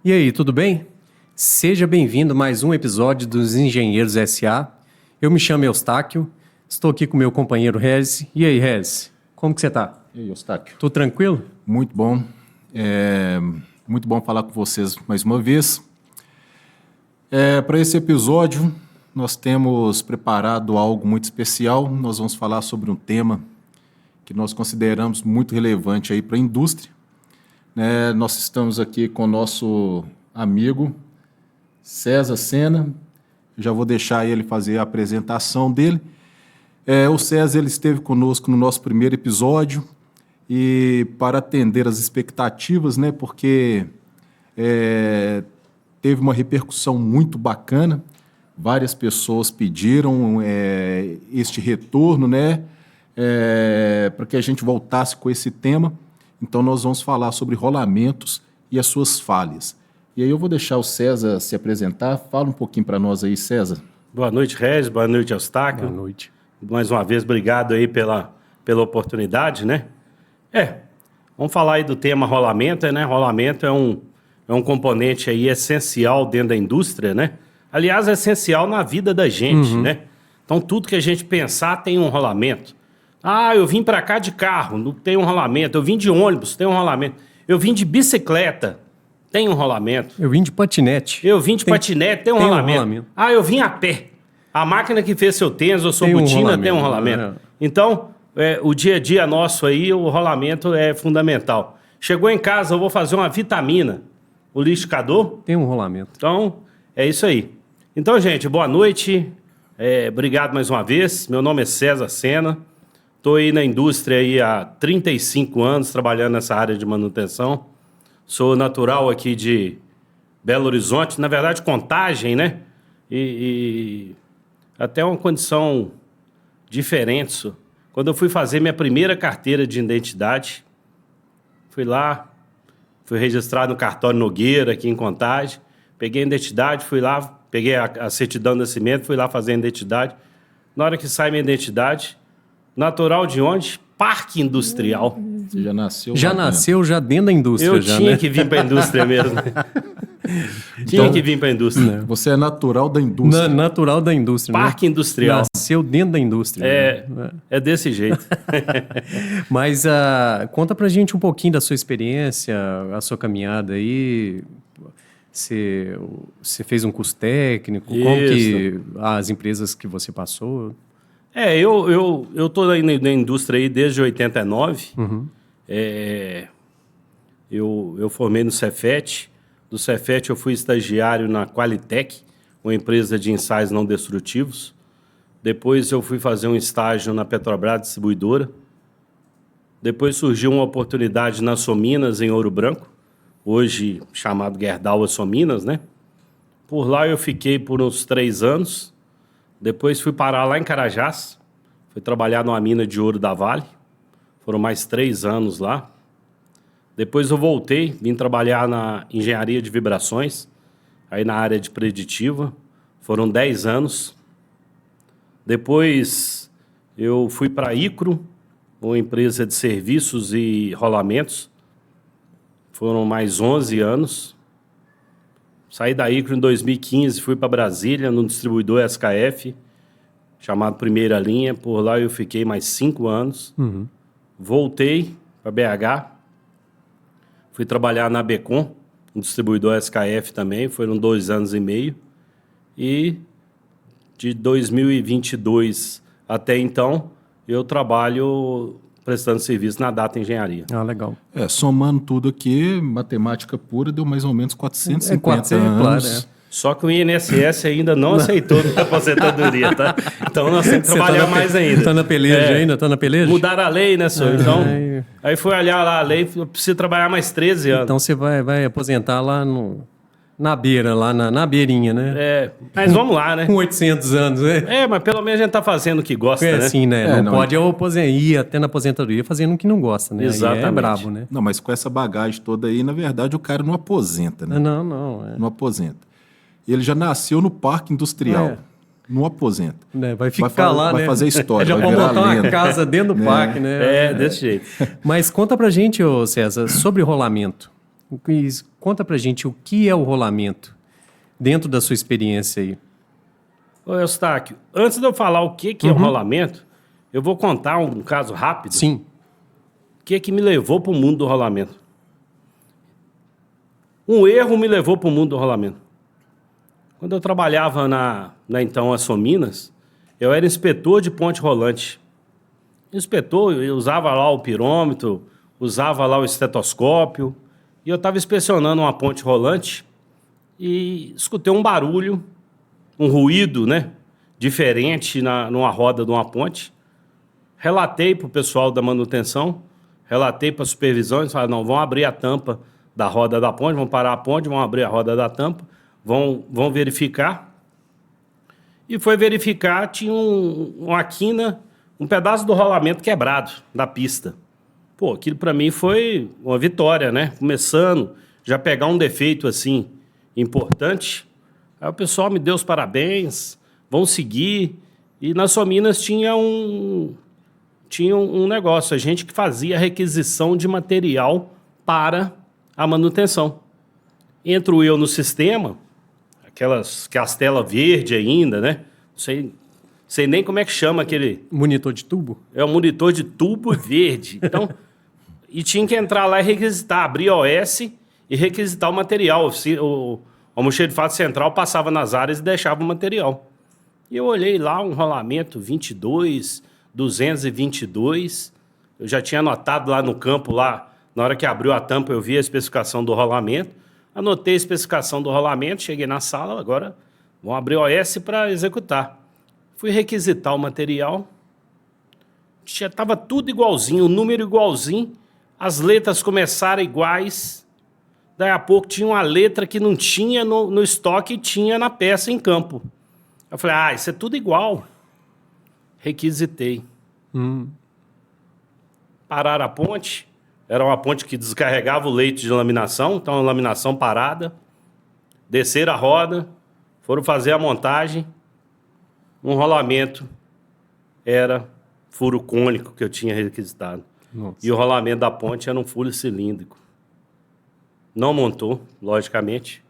E aí, tudo bem? Seja bem-vindo a mais um episódio dos Engenheiros S.A. Eu me chamo Eustáquio, estou aqui com meu companheiro Regis. E aí, Regis, como que você está? E aí, Eustáquio? Tudo tranquilo? Muito bom. Muito bom falar com vocês mais uma vez. Para esse episódio, nós temos preparado algo muito especial. Nós vamos falar sobre um tema que nós consideramos muito relevante aí para a indústria. Nós estamos aqui com o nosso amigo César Sena. Já vou deixar ele fazer a apresentação dele. O César ele esteve conosco no nosso primeiro episódio e para atender as expectativas, porque teve uma repercussão muito bacana. Várias pessoas pediram este retorno, para que a gente voltasse com esse tema. Então, nós vamos falar sobre rolamentos e as suas falhas. E aí eu vou deixar o César se apresentar. Fala um pouquinho para nós aí, César. Boa noite, Regis. Boa noite, Eustáquio. Boa noite. Mais uma vez, obrigado aí pela oportunidade, Vamos falar aí do tema rolamento, Rolamento é um componente aí essencial dentro da indústria, Aliás, é essencial na vida da gente, Então, tudo que a gente pensar tem um rolamento. Ah, eu vim para cá de carro, não tem um rolamento. Eu vim de ônibus, tem um rolamento. Eu vim de bicicleta, tem um rolamento. Eu vim de patinete. Patinete, tem um rolamento. Ah, eu vim a pé. A máquina que fez seu tênis ou sua botina tem um rolamento. Então, o dia a dia nosso aí, o rolamento é fundamental. Chegou em casa, eu vou fazer uma vitamina. O liquidificador tem um rolamento. Então, é isso aí. Então, gente, boa noite. Obrigado mais uma vez. Meu nome é César Sena. Estou aí na indústria aí há 35 anos, trabalhando nessa área de manutenção. Sou natural aqui de Belo Horizonte, na verdade, Contagem, E até uma condição diferente. Quando eu fui fazer minha primeira carteira de identidade, fui lá, fui registrado no cartório Nogueira, aqui em Contagem. Peguei a identidade, fui lá, peguei a certidão de nascimento, fui lá fazer a identidade. Na hora que sai minha identidade... Natural de onde? Parque Industrial. Você já nasceu? Já nasceu já dentro da indústria. Eu tinha que vir para a indústria mesmo. Tinha que vir para a indústria. Você é natural da indústria. Natural da indústria. Parque Industrial. Nasceu dentro da indústria. É desse jeito. Mas conta pra gente um pouquinho da sua experiência, a sua caminhada aí. Você fez um curso técnico? Isso. Como que as empresas que você passou... Eu estou na indústria aí desde 89. Eu formei no Cefet. Do Cefet eu fui estagiário na Qualitec, uma empresa de ensaios não destrutivos. Depois eu fui fazer um estágio na Petrobras Distribuidora. Depois surgiu uma oportunidade na Sominas, em Ouro Branco, hoje chamado Gerdau Sominas, Por lá eu fiquei por uns 3 anos. Depois fui parar lá em Carajás, fui trabalhar numa mina de ouro da Vale, foram mais 3 anos lá. Depois eu voltei, vim trabalhar na engenharia de vibrações, aí na área de preditiva, foram 10 anos. Depois eu fui para a Icro, uma empresa de serviços e rolamentos, foram mais 11 anos. Saí da Icro em 2015, fui para Brasília, no distribuidor SKF, chamado Primeira Linha. Por lá eu fiquei mais 5 anos. Voltei para BH, fui trabalhar na Becom, no distribuidor SKF também, foram 2 anos e meio. E de 2022 até então, eu trabalho prestando serviço na Data Engenharia. Ah, legal. Somando tudo aqui, matemática pura, deu mais ou menos 450 anos. Claro, Só que o INSS ainda não aceitou a aposentadoria, tá? Então nós temos que trabalhar mais ainda. Tá na peleja ainda? Tá na peleja? Mudaram a lei, senhor? Então, aí fui olhar lá a lei, eu preciso trabalhar mais 13 anos. Então você vai aposentar lá na beira, lá na beirinha, Mas vamos lá, Com 800 anos, mas pelo menos a gente tá fazendo o que gosta, É assim, não pode ir até na aposentadoria fazendo o que não gosta, Exatamente. Aí é brabo, Não, mas com essa bagagem toda aí, na verdade, o cara não aposenta, Não. Não aposenta. Ele já nasceu no Parque Industrial. Não aposenta. Vai ficar lá, vai fazer história, já vai pode virar montar uma lenda. casa dentro do parque, Desse jeito. Mas conta pra gente, César, sobre rolamento. Conta pra gente o que é o rolamento, dentro da sua experiência aí. Ô, Eustáquio, antes de eu falar o que é o rolamento, eu vou contar um caso rápido. Sim. O que me levou para o mundo do rolamento? Um erro me levou para o mundo do rolamento. Quando eu trabalhava na então Açominas, eu era inspetor de ponte rolante. Inspetor, eu usava lá o pirômetro, usava lá o estetoscópio, e eu estava inspecionando uma ponte rolante e escutei um barulho, um ruído, né, diferente numa roda de uma ponte. Relatei para o pessoal da manutenção, relatei para a supervisão, eles falaram, não, vão abrir a tampa da roda da ponte, vão parar a ponte, vão abrir a roda da tampa, vão verificar. E foi verificar, tinha uma quina, um pedaço do rolamento quebrado da pista. Pô, aquilo para mim foi uma vitória, né? Começando, já pegar um defeito assim importante. Aí o pessoal me deu os parabéns, vão seguir. E na Açominas tinha um negócio, a gente que fazia requisição de material para a manutenção. Entro eu no sistema, aquelas telas verdes ainda, né? Sei nem como é que chama aquele... Monitor de tubo? É um monitor de tubo verde. Então, e tinha que entrar lá e requisitar, abrir OS e requisitar o material. O almoxarifado central passava nas áreas e deixava o material. E eu olhei lá um rolamento 22, 222. Eu já tinha anotado lá no campo, lá, na hora que abriu a tampa, eu vi a especificação do rolamento. Anotei a especificação do rolamento, cheguei na sala, agora vão abrir o OS para executar. Fui requisitar o material, estava tudo igualzinho, o número igualzinho, as letras começaram iguais, daí a pouco tinha uma letra que não tinha no estoque e tinha na peça em campo. Eu falei, isso é tudo igual. Requisitei. Pararam a ponte, era uma ponte que descarregava o leito de laminação, então a laminação parada, desceram a roda, foram fazer a montagem, um rolamento era furo cônico que eu tinha requisitado. Nossa. E o rolamento da ponte era um furo cilíndrico. Não montou, logicamente.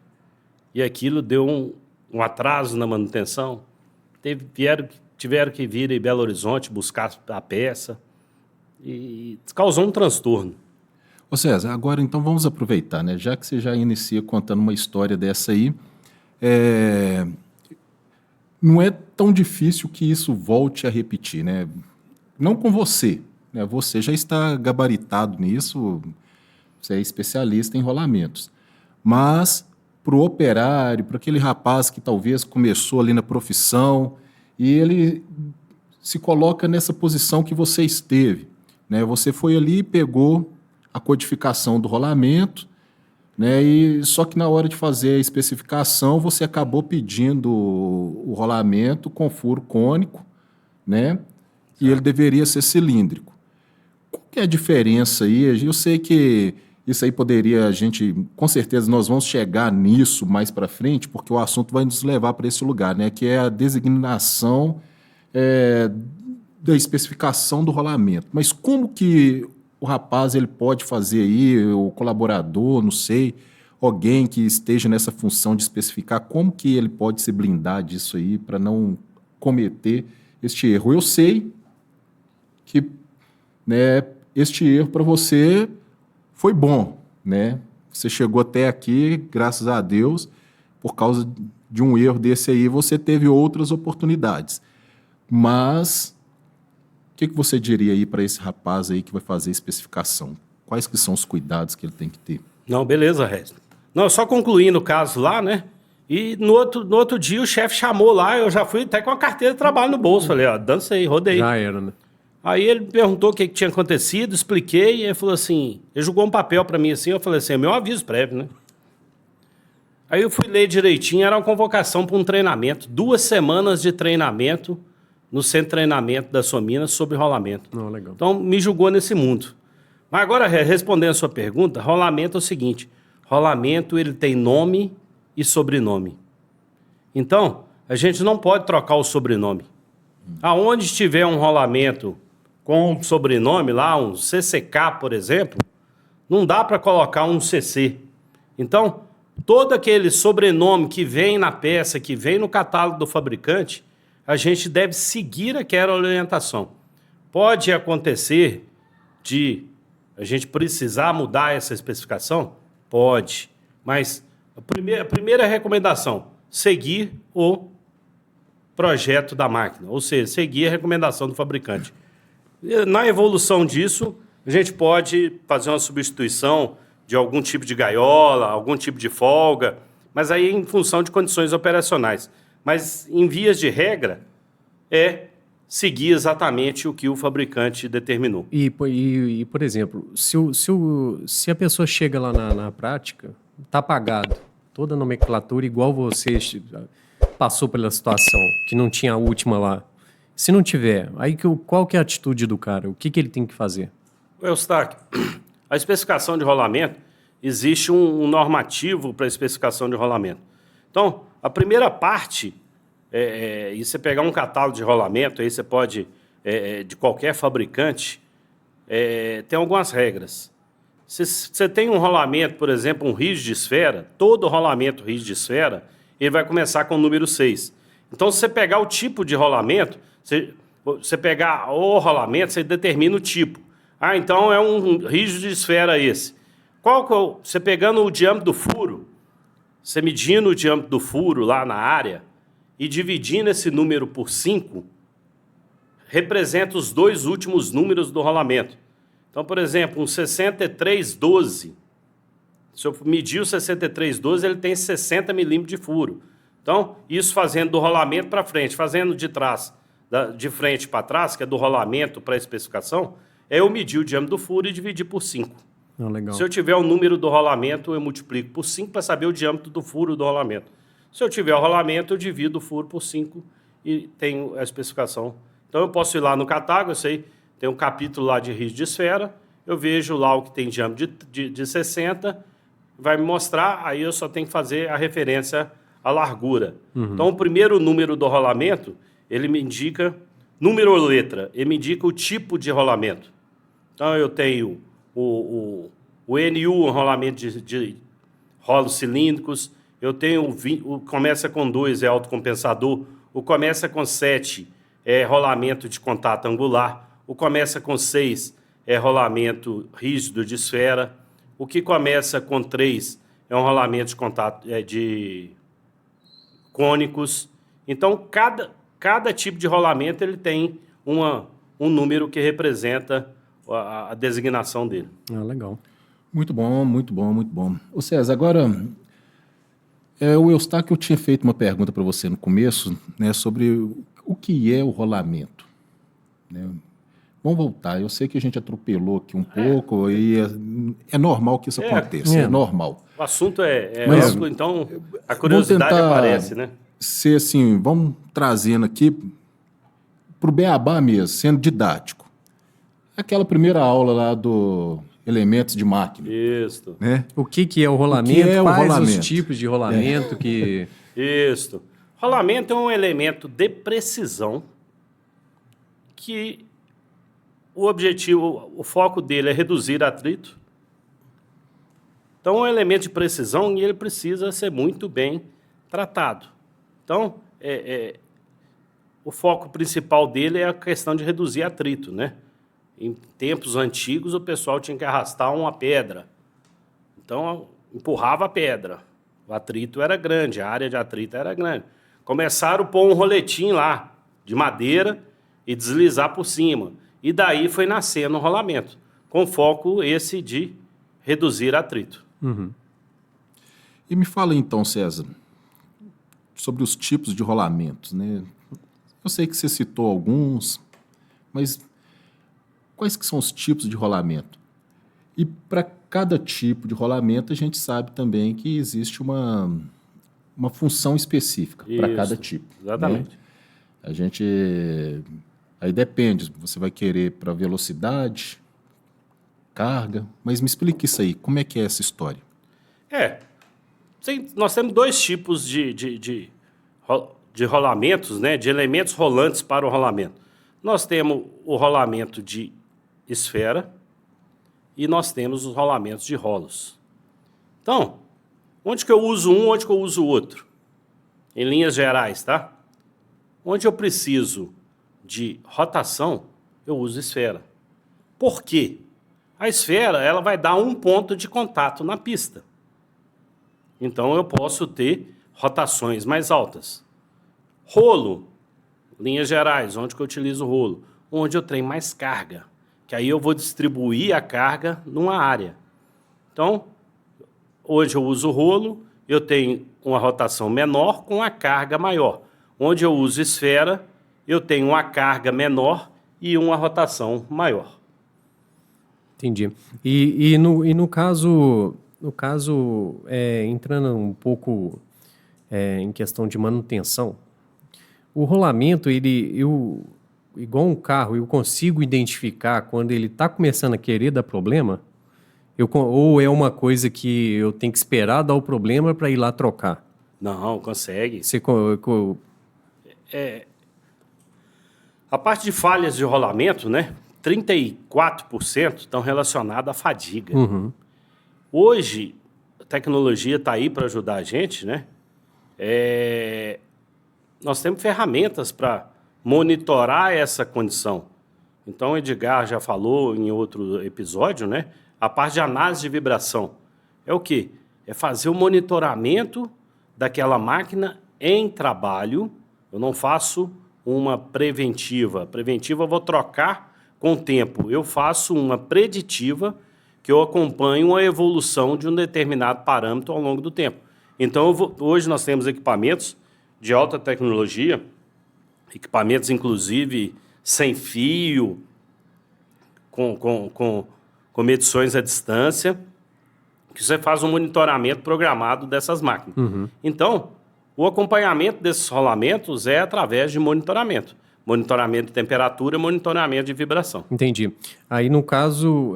E aquilo deu um atraso na manutenção. Tiveram que vir em Belo Horizonte buscar a peça. E causou um transtorno. Ô César, agora então vamos aproveitar, né? Já que você já inicia contando uma história dessa aí, não é tão difícil que isso volte a repetir, né? Não com você, né? Você já está gabaritado nisso, você é especialista em rolamentos. Mas para o operário, para aquele rapaz que talvez começou ali na profissão e ele se coloca nessa posição que você esteve, né? Você foi ali e pegou a codificação do rolamento, né? E só que na hora de fazer a especificação você acabou pedindo o rolamento com furo cônico, né? E ele deveria ser cilíndrico. Qual que é a diferença aí? Eu sei que isso aí poderia, com certeza nós vamos chegar nisso mais para frente, porque o assunto vai nos levar para esse lugar, né? Que é a designação da especificação do rolamento. Mas como que o rapaz ele pode fazer aí, o colaborador, não sei, alguém que esteja nessa função de especificar, como que ele pode se blindar disso aí para não cometer este erro? Eu sei que, né, este erro para você foi bom, né? Você chegou até aqui, graças a Deus, por causa de um erro desse aí, você teve outras oportunidades. Mas o que você diria aí para esse rapaz aí que vai fazer a especificação? Quais que são os cuidados que ele tem que ter? Não, beleza, Regis. Não, só concluindo o caso lá, né? E no outro dia o chefe chamou lá, eu já fui até com a carteira de trabalho no bolso. Falei, dancei, rodei. Já era, né? Aí ele me perguntou o que tinha acontecido, expliquei, e ele falou assim, ele jogou um papel para mim assim, eu falei assim, é meu aviso prévio, né? Aí eu fui ler direitinho, era uma convocação para um treinamento, 2 semanas de treinamento no centro de treinamento da Açominas sobre rolamento. Legal. Então, me julgou nesse mundo. Mas agora, respondendo a sua pergunta, rolamento é o seguinte, rolamento ele tem nome e sobrenome. Então, a gente não pode trocar o sobrenome. Aonde tiver um rolamento com um sobrenome lá, um CCK, por exemplo, não dá para colocar um CC. Então, todo aquele sobrenome que vem na peça, que vem no catálogo do fabricante, a gente deve seguir aquela orientação. Pode acontecer de a gente precisar mudar essa especificação? Pode. Mas a primeira recomendação, seguir o projeto da máquina, ou seja, seguir a recomendação do fabricante. Na evolução disso, a gente pode fazer uma substituição de algum tipo de gaiola, algum tipo de folga, mas aí em função de condições operacionais. Mas, em vias de regra, é seguir exatamente o que o fabricante determinou. E por exemplo, se a pessoa chega lá na prática, está apagado, toda a nomenclatura igual você passou pela situação, que não tinha a última lá. Se não tiver, aí qual que é a atitude do cara? O que ele tem que fazer? Eustáquio, a especificação de rolamento, existe um normativo para a especificação de rolamento. Então, a primeira parte, e você pegar um catálogo de rolamento, aí você pode, de qualquer fabricante, tem algumas regras. Se você tem um rolamento, por exemplo, um rígido de esfera, todo rolamento rígido de esfera, ele vai começar com o número 6. Então, se você pegar o tipo de rolamento, você pegar o rolamento, você determina o tipo. Ah, então é um rígido de esfera esse. Você pegando o diâmetro do furo, você medindo o diâmetro do furo lá na área e dividindo esse número por 5, representa os dois últimos números do rolamento. Então, por exemplo, um 6312. Se eu medir o 6312, ele tem 60 milímetros de furo. Então, isso fazendo do rolamento para frente, fazendo de trás, de frente para trás, que é do rolamento para a especificação, eu medir o diâmetro do furo e dividir por 5. Legal. Se eu tiver o número do rolamento, eu multiplico por 5 para saber o diâmetro do furo do rolamento. Se eu tiver o rolamento, eu divido o furo por 5 e tenho a especificação. Então, eu posso ir lá no catálogo, eu sei, tem um capítulo lá de rígido de esfera, eu vejo lá o que tem diâmetro de 60, vai me mostrar, aí eu só tenho que fazer a referência à largura. Então, o primeiro número do rolamento, ele me indica, número ou letra, ele me indica o tipo de rolamento. Então, eu tenho o NU, um rolamento de rolos cilíndricos, eu tenho o começa com 2, é autocompensador, o começa com 7 é rolamento de contato angular, o começa com 6 é rolamento rígido de esfera, o que começa com 3 é um rolamento de contato de cônicos. Então, cada tipo de rolamento ele tem um número que representa a designação dele. Legal. Muito bom, muito bom, muito bom. Ô César, agora, o Eustáquio tinha feito uma pergunta para você no começo, né, sobre o que é o rolamento. Né? Vamos voltar. Eu sei que a gente atropelou aqui um pouco e é normal que isso aconteça, é normal. O assunto é amplo, então a curiosidade aparece, né? Ser assim, vamos trazendo aqui para o beabá mesmo, sendo didático. Aquela primeira aula lá do elementos de máquina. Isso. Né? O que é o rolamento? Quais os tipos de rolamento que... Isso. Rolamento é um elemento de precisão que o objetivo, o foco dele é reduzir atrito. Então, é um elemento de precisão e ele precisa ser muito bem tratado. Então, o foco principal dele é a questão de reduzir atrito, né? Em tempos antigos, o pessoal tinha que arrastar uma pedra. Então, empurrava a pedra. O atrito era grande, a área de atrito era grande. Começaram a pôr um roletinho lá, de madeira, e deslizar por cima. E daí foi nascendo o rolamento, com foco esse de reduzir atrito. Uhum. E me fala então, César, sobre os tipos de rolamentos, né? Eu sei que você citou alguns, mas quais que são os tipos de rolamento? E para cada tipo de rolamento, a gente sabe também que existe uma função específica para cada tipo. Exatamente. Né? A gente... Aí depende, você vai querer para velocidade, carga, mas me explique isso aí, como é que é essa história? Nós temos dois tipos de rolamentos, né, de elementos rolantes para o rolamento. Nós temos o rolamento de esfera e nós temos os rolamentos de rolos. Então, Onde que eu uso um, onde que eu uso o outro? Em linhas gerais, tá? Onde eu preciso de rotação, eu uso esfera. Por quê? A esfera ela vai dar um ponto de contato na pista. Então, eu posso ter rotações mais altas. Rolo, linhas gerais, onde que eu utilizo o rolo? Onde eu tenho mais carga, que aí eu vou distribuir a carga numa área. Então, hoje eu uso o rolo, eu tenho uma rotação menor com a carga maior. Onde eu uso esfera, eu tenho uma carga menor e uma rotação maior. Entendi. E no caso, entrando um pouco em questão de manutenção, o rolamento, igual um carro, eu consigo identificar quando ele está começando a querer dar problema, ou é uma coisa que eu tenho que esperar dar o problema para ir lá trocar? Não, consegue. Você A parte de falhas de rolamento, né? 34% estão relacionadas à fadiga. Uhum. Hoje, a tecnologia está aí para ajudar a gente, né? Nós temos ferramentas para monitorar essa condição. Então, o Edgar já falou em outro episódio, né? A parte de análise de vibração. É o quê? É fazer o monitoramento daquela máquina em trabalho. Eu não faço uma preventiva. Preventiva eu vou trocar com o tempo. Eu faço uma preditiva que eu acompanho a evolução de um determinado parâmetro ao longo do tempo. Então, hoje nós temos equipamentos de alta tecnologia, equipamentos inclusive sem fio, com medições à distância, que você faz um monitoramento programado dessas máquinas. Uhum. Então, o acompanhamento desses rolamentos é através de monitoramento. Monitoramento de temperatura, monitoramento de vibração. Entendi. Aí, no caso,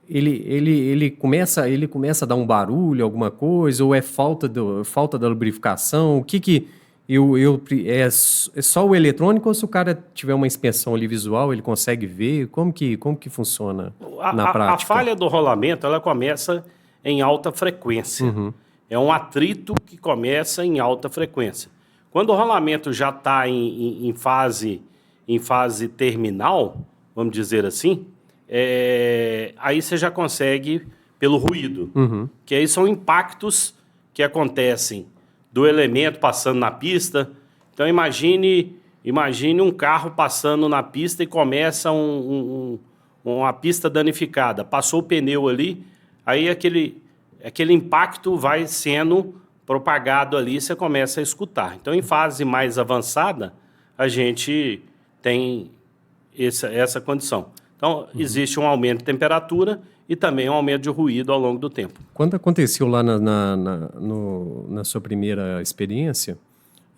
ele começa a dar um barulho, alguma coisa, ou é falta da lubrificação? O que é só o eletrônico, ou se o cara tiver uma inspeção ali visual, ele consegue ver? Como que funciona na prática? A falha do rolamento, ela começa em alta frequência. Uhum. É um atrito que começa em alta frequência. Quando o rolamento já está em fase terminal, vamos dizer assim, aí você já consegue pelo ruído. Uhum. Que aí são impactos que acontecem do elemento passando na pista. Então, imagine um carro passando na pista e começa uma pista danificada. Passou o pneu ali, aí aquele impacto vai sendo propagado ali, você começa a escutar. Então, em fase mais avançada, a gente tem essa condição. Então, existe um aumento de temperatura e também um aumento de ruído ao longo do tempo. Quando aconteceu lá na sua primeira experiência,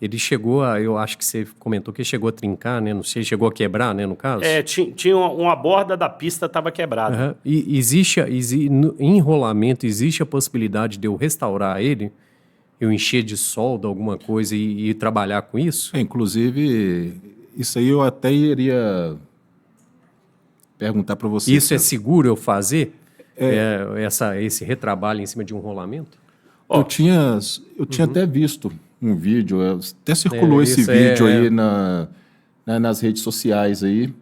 ele chegou eu acho que você comentou que ele chegou a trincar, né? Não sei, chegou a quebrar, né, no caso? Tinha uma borda da pista estava quebrada. Uhum. E em rolamento, existe a possibilidade de eu restaurar ele? Eu encher de solda alguma coisa e trabalhar com isso? Inclusive, isso aí eu até iria perguntar para você. Isso é seguro eu fazer? Esse retrabalho em cima de um rolamento? Eu tinha até visto um vídeo, até circulou esse vídeo aí nas redes sociais aí.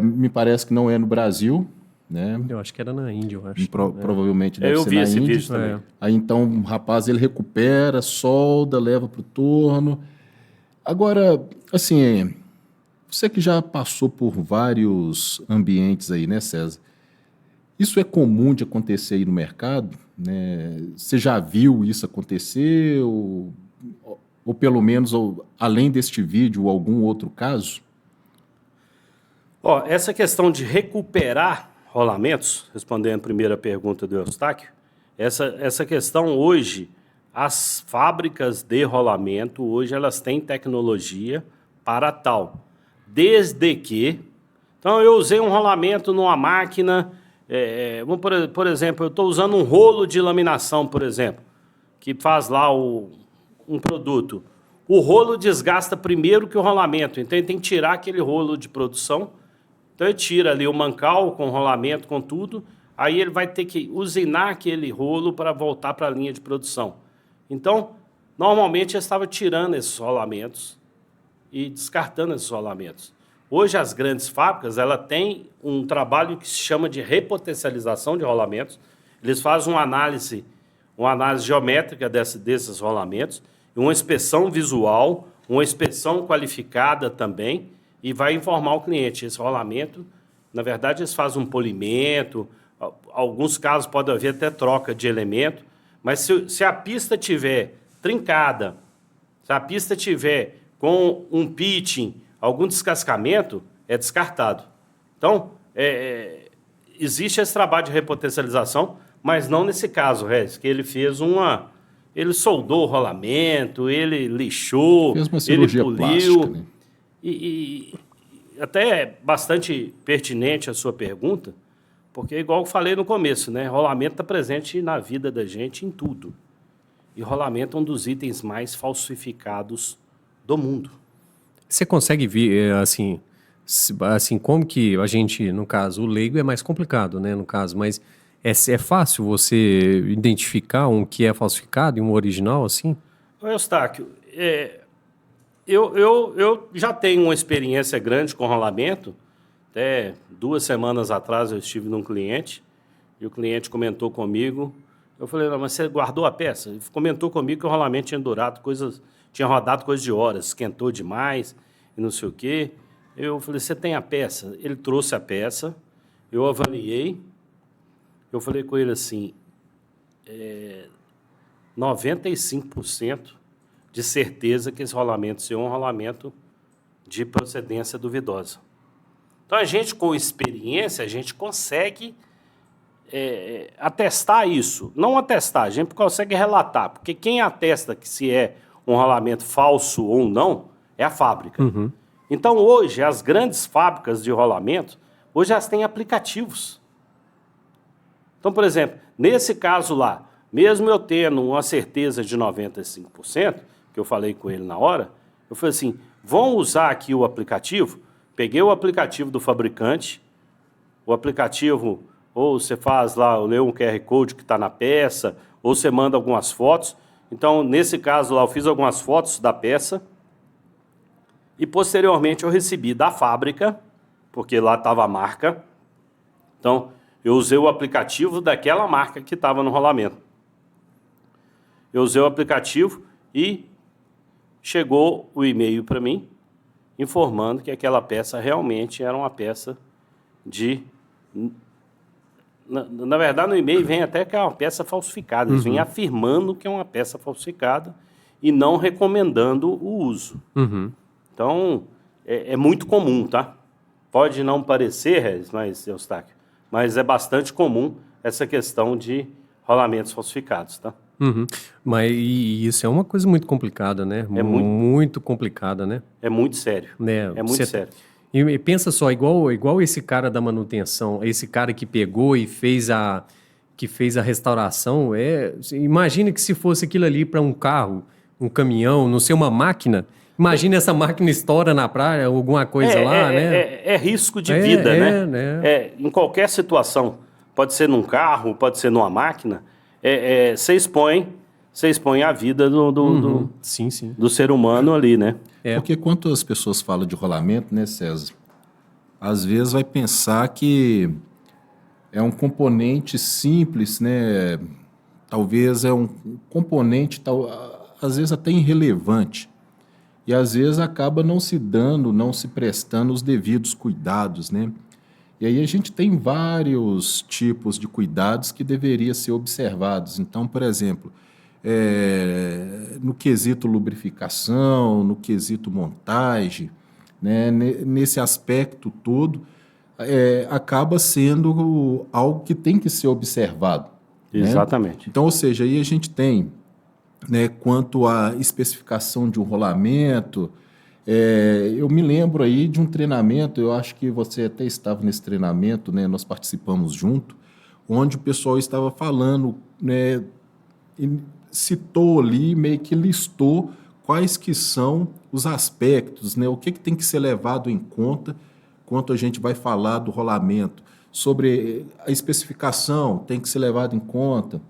Me parece que não é no Brasil, né? Eu acho que era na Índia, eu acho. Provavelmente deve ser na Índia. Eu vi esse vídeo também. Aí então o rapaz ele recupera, solda, leva para o torno. Agora, assim, você que já passou por vários ambientes aí, né, César? Isso é comum de acontecer aí no mercado? Né? Você já viu isso acontecer? Ou pelo menos, além deste vídeo, algum outro caso? Essa questão de recuperar rolamentos, respondendo a primeira pergunta do Eustáquio, essa questão hoje, as fábricas de rolamento, hoje elas têm tecnologia para tal. Desde que... Então, eu usei um rolamento numa máquina... por exemplo, eu estou usando um rolo de laminação, por exemplo, que faz lá um produto. O rolo desgasta primeiro que o rolamento, então ele tem que tirar aquele rolo de produção. Então ele tira ali o mancal com o rolamento, com tudo, aí ele vai ter que usinar aquele rolo para voltar para a linha de produção. Então, normalmente eu estava tirando esses rolamentos e descartando esses rolamentos. Hoje, as grandes fábricas ela têm um trabalho que se chama de repotencialização de rolamentos. Eles fazem uma análise geométrica desses rolamentos, uma inspeção visual, uma inspeção qualificada também, e vai informar o cliente. Esse rolamento, na verdade, eles fazem um polimento, alguns casos pode haver até troca de elemento, mas se a pista tiver trincada, se a pista tiver com um pitching, algum descascamento, é descartado. Então, existe esse trabalho de repotencialização, mas não nesse caso, Regis, que ele fez ele soldou o rolamento, ele lixou, fez uma cirurgia ele poliu. plástica, né? E até é bastante pertinente a sua pergunta, porque, igual eu falei no começo, né, rolamento está presente na vida da gente em tudo. E rolamento é um dos itens mais falsificados do mundo. Você consegue ver, assim, como que a gente, no caso, o leigo é mais complicado, né, no caso, mas é fácil você identificar um que é falsificado e um original, assim? Eustáquio, eu já tenho uma experiência grande com rolamento. Até 2 semanas atrás eu estive num cliente e o cliente comentou comigo. Eu falei, não, mas você guardou a peça? Ele comentou comigo que o rolamento tinha rodado coisa de horas, esquentou demais e não sei o quê. Eu falei, você tem a peça? Ele trouxe a peça, eu avaliei, eu falei com ele assim, 95% de certeza que esse rolamento é um rolamento de procedência duvidosa. Então, a gente, com experiência, a gente consegue atestar isso. Não atestar, a gente consegue relatar, porque quem atesta que se é um rolamento falso ou não é a fábrica. Uhum. Então, hoje, as grandes fábricas de rolamento, hoje elas têm aplicativos. Então, por exemplo, nesse caso lá, mesmo eu tendo uma certeza de 95%, que eu falei com ele na hora, eu falei assim, vão usar aqui o aplicativo? Peguei o aplicativo do fabricante, o aplicativo, ou você faz lá, lê um QR Code que está na peça, ou você manda algumas fotos. Então, nesse caso lá, eu fiz algumas fotos da peça e, posteriormente, eu recebi da fábrica, porque lá estava a marca. Então, eu usei o aplicativo daquela marca que estava no rolamento. Eu usei o aplicativo e chegou o e-mail para mim, informando que aquela peça realmente era uma peça de... Na verdade, no e-mail vem até que é uma peça falsificada. Eles vêm afirmando que é uma peça falsificada e não recomendando o uso. Uhum. Então, é muito comum, tá? Pode não parecer, Regis, Eustáquio, mas é bastante comum essa questão de rolamentos falsificados, tá? Uhum. Mas isso é uma coisa muito complicada, né? Muito complicada, né? É muito sério. É muito sério. E pensa só, igual esse cara da manutenção, esse cara que pegou e fez a restauração, imagina que se fosse aquilo ali para um carro, um caminhão, não sei, uma máquina, imagina essa máquina estoura na praia, alguma coisa lá, né? É risco de vida, né? Em qualquer situação, pode ser num carro, pode ser numa máquina, você expõe a vida Sim, sim. do ser humano ali, né? Porque quando as pessoas falam de rolamento, né, César? Às vezes vai pensar que é um componente simples, né? Talvez é um componente, às vezes até irrelevante. E às vezes acaba não se prestando os devidos cuidados, né? E aí a gente tem vários tipos de cuidados que deveriam ser observados. Então, por exemplo, no quesito lubrificação, no quesito montagem, né, nesse aspecto todo, acaba sendo algo que tem que ser observado. Exatamente. Né? Então, ou seja, aí a gente tem, né, quanto à especificação de um rolamento, eu me lembro aí de um treinamento, eu acho que você até estava nesse treinamento, né, nós participamos junto, onde o pessoal estava falando, né, citou ali, meio que listou quais que são os aspectos, né, o que tem que ser levado em conta quando a gente vai falar do rolamento. sobre a especificação, tem que ser levado em conta.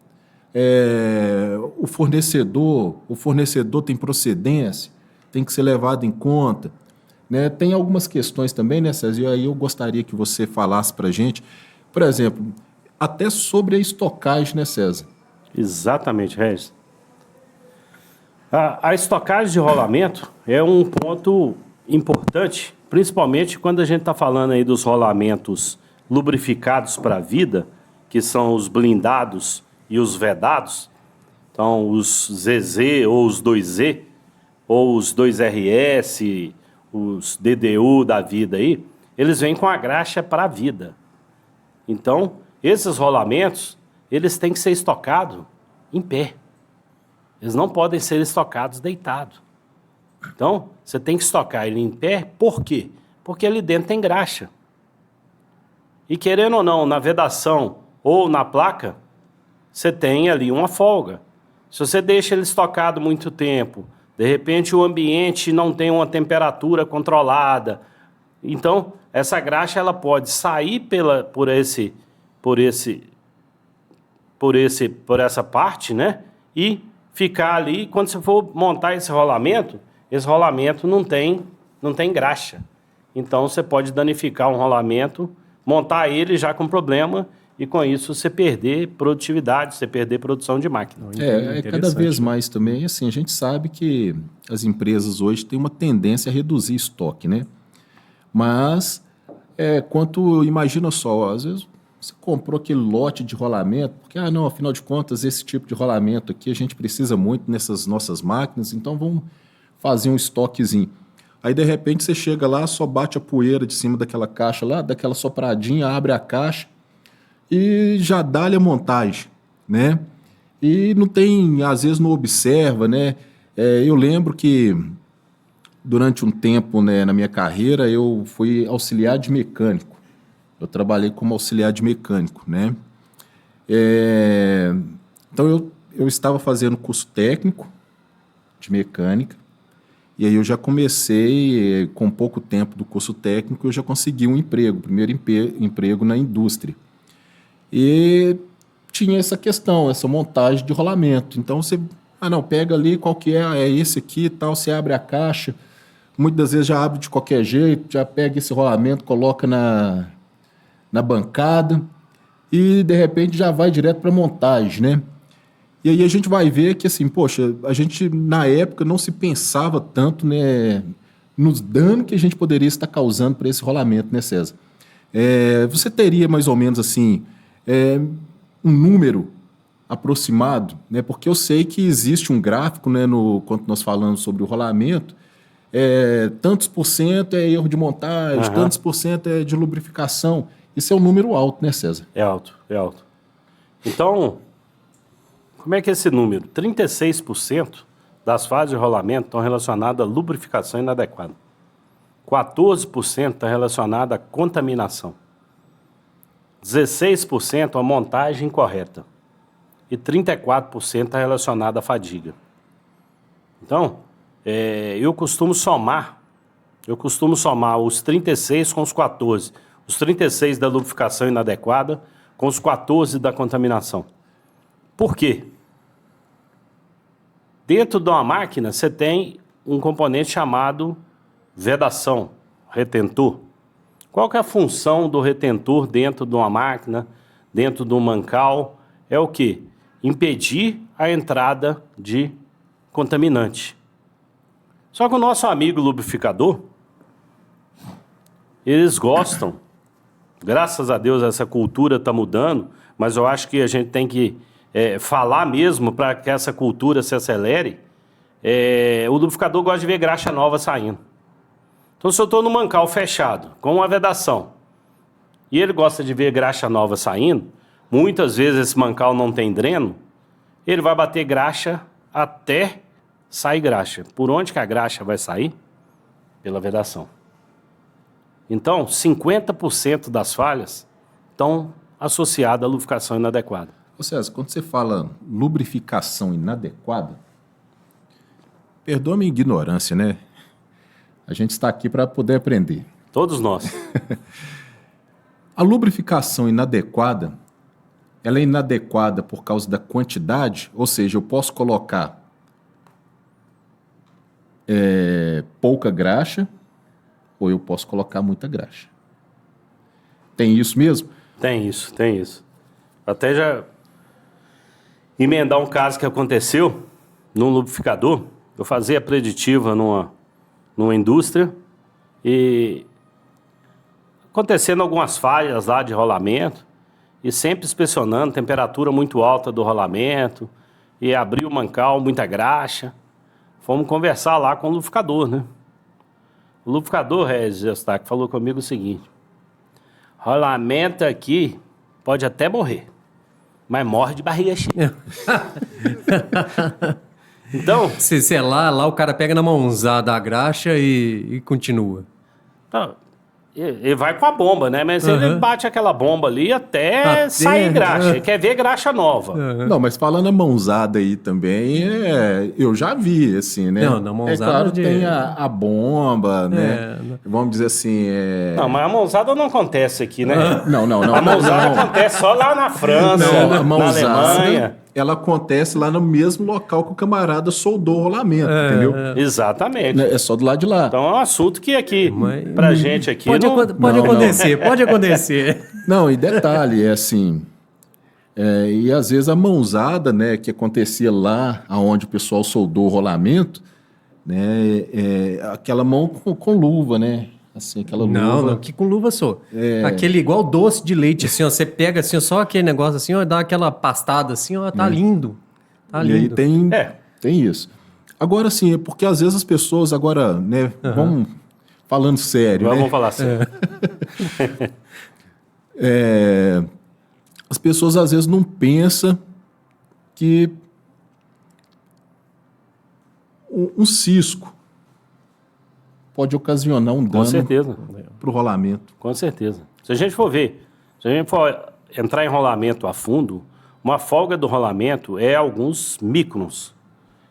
O fornecedor tem procedência, tem que ser levado em conta. Né? Tem algumas questões também, né, César? E aí eu gostaria que você falasse para a gente, por exemplo, até sobre a estocagem, né, César? Exatamente, Regis. A estocagem de rolamento é um ponto importante, principalmente quando a gente está falando aí dos rolamentos lubrificados para a vida, que são os blindados e os vedados. Então, os ZZ ou os 2Z, ou os 2RS, os DDU da vida aí, eles vêm com a graxa para a vida. Então, esses rolamentos, eles têm que ser estocados em pé. Eles não podem ser estocados deitados. Então, você tem que estocar ele em pé, por quê? Porque ali dentro tem graxa. E querendo ou não, na vedação ou na placa, você tem ali uma folga. Se você deixa ele estocado muito tempo, de repente o ambiente não tem uma temperatura controlada, então essa graxa ela pode sair por essa parte, né? E ficar ali, quando você for montar esse rolamento não tem graxa. Então você pode danificar um rolamento, montar ele já com problema e com isso você perder produtividade, você perder produção de máquina. Cada vez mais também, assim, a gente sabe que as empresas hoje têm uma tendência a reduzir estoque, né? Mas, imagina só, às vezes você comprou aquele lote de rolamento, porque, não, afinal de contas, esse tipo de rolamento aqui a gente precisa muito nessas nossas máquinas, então vamos fazer um estoquezinho. Aí, de repente, você chega lá, só bate a poeira de cima daquela caixa lá, daquela sopradinha, abre a caixa e já dá-lhe a montagem, né? E não tem, às vezes não observa, né? Eu lembro que durante um tempo, né, na minha carreira, eu fui auxiliar de mecânico. Eu trabalhei como auxiliar de mecânico, né? Então, eu estava fazendo curso técnico de mecânica, e aí eu já comecei, com pouco tempo do curso técnico, eu já consegui um emprego, primeiro emprego na indústria. E tinha essa questão, essa montagem de rolamento. Então, você, pega ali qual que é esse aqui e tal, você abre a caixa, muitas das vezes já abre de qualquer jeito, já pega esse rolamento, coloca na bancada e, de repente, já vai direto para a montagem, né? E aí a gente vai ver que, assim, poxa, a gente, na época, não se pensava tanto, né, nos danos que a gente poderia estar causando para esse rolamento, né, César? Você teria, mais ou menos, assim, um número aproximado, né? Porque eu sei que existe um gráfico, né, quando nós falamos sobre o rolamento, tantos por cento é erro de montagem, tantos por cento é de lubrificação. Isso é um número alto, né, César? É alto. Então, como é que é esse número? 36% das fases de rolamento estão relacionadas à lubrificação inadequada. 14% está relacionada à contaminação. 16% à montagem incorreta. E 34% está relacionada à fadiga. Então, eu costumo somar os 36 com os 14. Os 36 da lubrificação inadequada com os 14 da contaminação. Por quê? Dentro de uma máquina, você tem um componente chamado vedação, retentor. Qual que é a função do retentor dentro de uma máquina, dentro de um mancal? É o quê? Impedir a entrada de contaminante. Só que o nosso amigo lubrificador, eles gostam, graças a Deus essa cultura está mudando, mas eu acho que a gente tem que falar mesmo para que essa cultura se acelere. O lubrificador gosta de ver graxa nova saindo. Então, se eu estou no mancal fechado, com uma vedação, e ele gosta de ver graxa nova saindo, muitas vezes esse mancal não tem dreno, ele vai bater graxa até sair graxa. Por onde que a graxa vai sair? Pela vedação. Então, 50% das falhas estão associadas à lubrificação inadequada. Ô César, quando você fala lubrificação inadequada, perdoa minha ignorância, né? A gente está aqui para poder aprender. Todos nós. A lubrificação inadequada, ela é inadequada por causa da quantidade, ou seja, eu posso colocar pouca graxa ou eu posso colocar muita graxa. Tem isso mesmo? Tem isso. Até já emendar um caso que aconteceu num lubrificador. Eu fazia preditiva numa indústria e acontecendo algumas falhas lá de rolamento e sempre inspecionando, temperatura muito alta do rolamento e abriu o mancal, muita graxa. Fomos conversar lá com o lubrificador, né? O lubrificador, Regis Eustáquio, falou comigo o seguinte: rolamento aqui pode até morrer, mas morre de barriga cheia. Então... Se lá o cara pega na mãozada a graxa e continua. Então, ele vai com a bomba, né? Mas ele bate aquela bomba ali até sair graxa. Ele quer ver graxa nova. Não, mas falando a mãozada aí também, eu já vi, assim, né? Não, na mãozada claro, tem a bomba, né? Vamos dizer assim... Não, mas a mãozada não acontece aqui, né? Não. A mãozada acontece só lá na França, a mãozada, na Alemanha. Ela acontece lá no mesmo local que o camarada soldou o rolamento, entendeu? Exatamente. É só do lado de lá. Então é um assunto que aqui, pra gente aqui... Pode acontecer, pode acontecer. Não, e detalhe, assim... e às vezes a mãozada, né, que acontecia lá onde o pessoal soldou o rolamento, né, aquela mão com luva, né? Assim, aquela luva. Não, que com luva só. Aquele igual doce de leite, assim, ó. Você pega assim, ó, só aquele negócio assim, ó, dá aquela pastada assim, ó, tá lindo. Tá e lindo. aí tem isso. Agora, assim, é porque às vezes as pessoas agora, né, vamos falando sério, Vamos né? falar sério. As pessoas às vezes não pensam que um cisco pode ocasionar um Com dano certeza. para o rolamento. Com certeza. Se a gente for ver, se a gente for entrar em rolamento a fundo, uma folga do rolamento é alguns microns.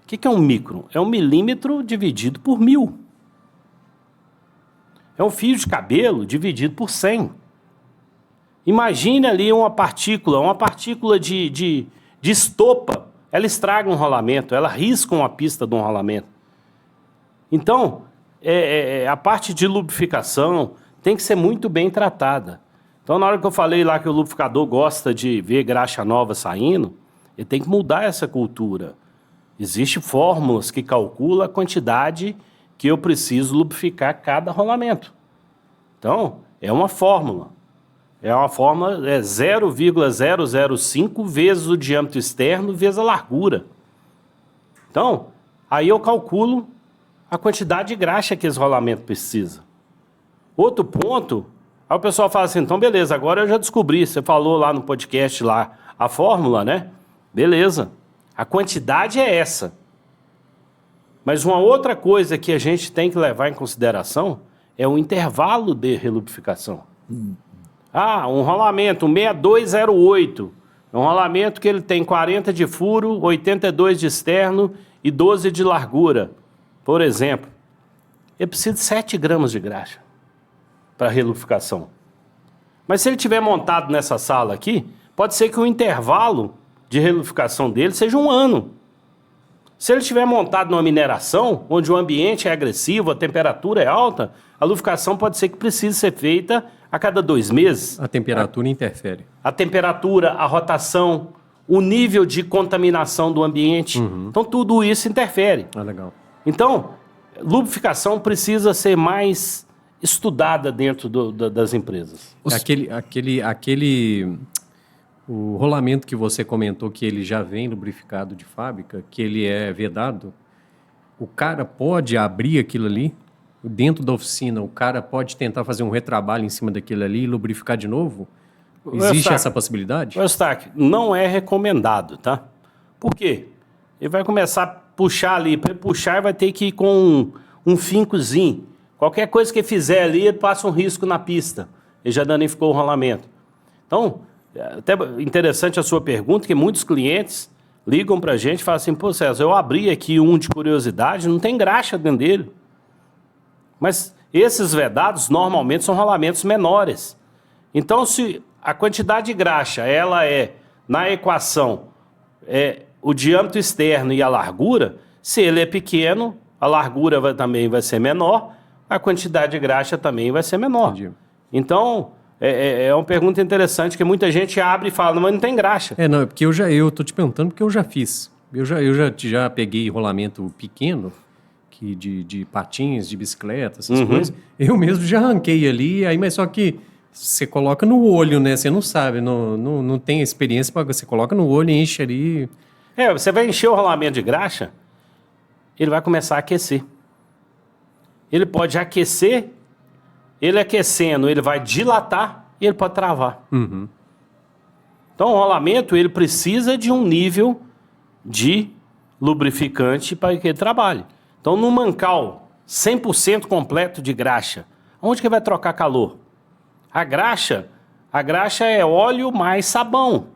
O que é um micron? É 1 milímetro dividido por 1000. É um fio de cabelo dividido por 100. Imagine ali uma partícula de estopa, ela estraga um rolamento, ela risca uma pista de um rolamento. Então, a parte de lubrificação tem que ser muito bem tratada. Então, na hora que eu falei lá que o lubrificador gosta de ver graxa nova saindo, ele tem que mudar essa cultura. Existem fórmulas que calculam a quantidade que eu preciso lubrificar cada rolamento. Então, é uma fórmula. É uma fórmula 0,005 vezes o diâmetro externo vezes a largura. Então, aí eu calculo a quantidade de graxa que esse rolamento precisa. Outro ponto, aí o pessoal fala assim, então beleza, agora eu já descobri, você falou lá no podcast lá, a fórmula, né? Beleza, a quantidade é essa. Mas uma outra coisa que a gente tem que levar em consideração é o intervalo de relubrificação. Um rolamento 6208, é um rolamento que ele tem 40 de furo, 82 de externo e 12 de largura. Por exemplo, ele precisa de 7 gramas de graxa para relubrificação. Mas se ele tiver montado nessa sala aqui, pode ser que o intervalo de relubrificação dele seja 1 ano. Se ele estiver montado numa mineração, onde o ambiente é agressivo, a temperatura é alta, a lubrificação pode ser que precise ser feita a cada 2 meses. A temperatura interfere. A temperatura, a rotação, o nível de contaminação do ambiente. Então, tudo isso interfere. Legal. Então, lubrificação precisa ser mais estudada dentro das empresas. O rolamento que você comentou que ele já vem lubrificado de fábrica, que ele é vedado, o cara pode abrir aquilo ali, dentro da oficina, o cara pode tentar fazer um retrabalho em cima daquilo ali e lubrificar de novo? Existe essa possibilidade? Eustáquio, não é recomendado, tá? Por quê? Ele vai começar a puxar ali, para puxar vai ter que ir com um fincozinho. Qualquer coisa que ele fizer ali, ele passa um risco na pista. Ele já danificou o rolamento. Então, até interessante a sua pergunta, que muitos clientes ligam para a gente e falam assim, pô, César, eu abri aqui um de curiosidade, não tem graxa dentro dele. Mas esses vedados normalmente são rolamentos menores. Então, se a quantidade de graxa, ela é, na equação, o diâmetro externo e a largura, se ele é pequeno, a largura também vai ser menor, a quantidade de graxa também vai ser menor. Entendi. Então, é uma pergunta interessante que muita gente abre e fala, mas não tem graxa. Não, é porque eu tô te perguntando porque eu já fiz. Eu já peguei rolamento pequeno, de patins, de bicicleta, essas coisas. Eu mesmo já arranquei ali, aí, mas só que você coloca no olho, né? Você não sabe, não tem experiência, para você coloca no olho e enche ali. Você vai encher o rolamento de graxa, ele vai começar a aquecer. Ele pode aquecer, ele aquecendo, ele vai dilatar e ele pode travar. Então, o rolamento, ele precisa de um nível de lubrificante para que ele trabalhe. Então, no mancal 100% completo de graxa, onde que vai trocar calor? A graxa é óleo mais sabão.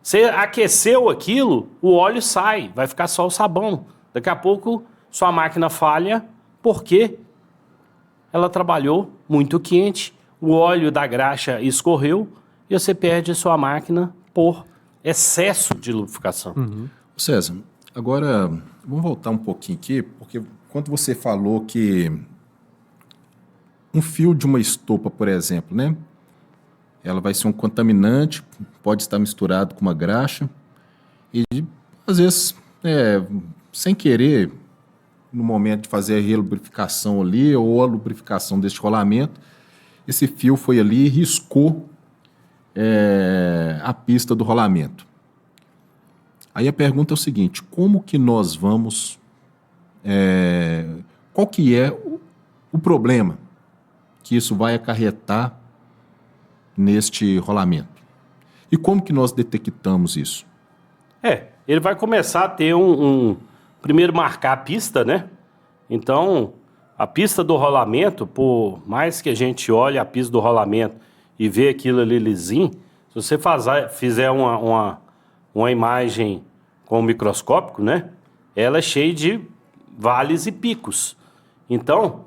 Você aqueceu aquilo, o óleo sai, vai ficar só o sabão. Daqui a pouco, sua máquina falha porque ela trabalhou muito quente, o óleo da graxa escorreu e você perde a sua máquina por excesso de lubrificação. César, agora vamos voltar um pouquinho aqui, porque quando você falou que um fio de uma estopa, por exemplo, né? Ela vai ser um contaminante, pode estar misturado com uma graxa e, às vezes, sem querer, no momento de fazer a relubrificação ali ou a lubrificação deste rolamento, esse fio foi ali e riscou a pista do rolamento. Aí a pergunta é o seguinte, como que nós vamos... qual que é o problema que isso vai acarretar neste rolamento? E como que nós detectamos isso? Ele vai começar a ter primeiro marcar a pista, né? Então, a pista do rolamento, por mais que a gente olhe a pista do rolamento e vê aquilo ali lisinho, se você fizer uma imagem com o microscópico, né? Ela é cheia de vales e picos. Então,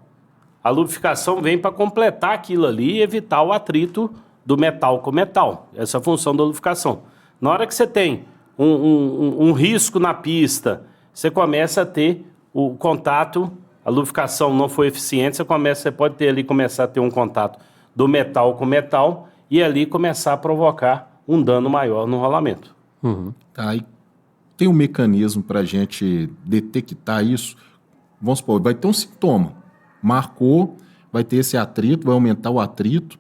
a lubrificação vem para completar aquilo ali e evitar o atrito do metal com metal. Essa é a função da lubrificação. Na hora que você tem um risco na pista, você começa a ter o contato, a lubrificação não foi eficiente, você pode começar a ter um contato do metal com metal e ali começar a provocar um dano maior no rolamento. Tá, e tem um mecanismo para a gente detectar isso? Vamos supor, vai ter um sintoma, marcou, vai ter esse atrito, vai aumentar o atrito,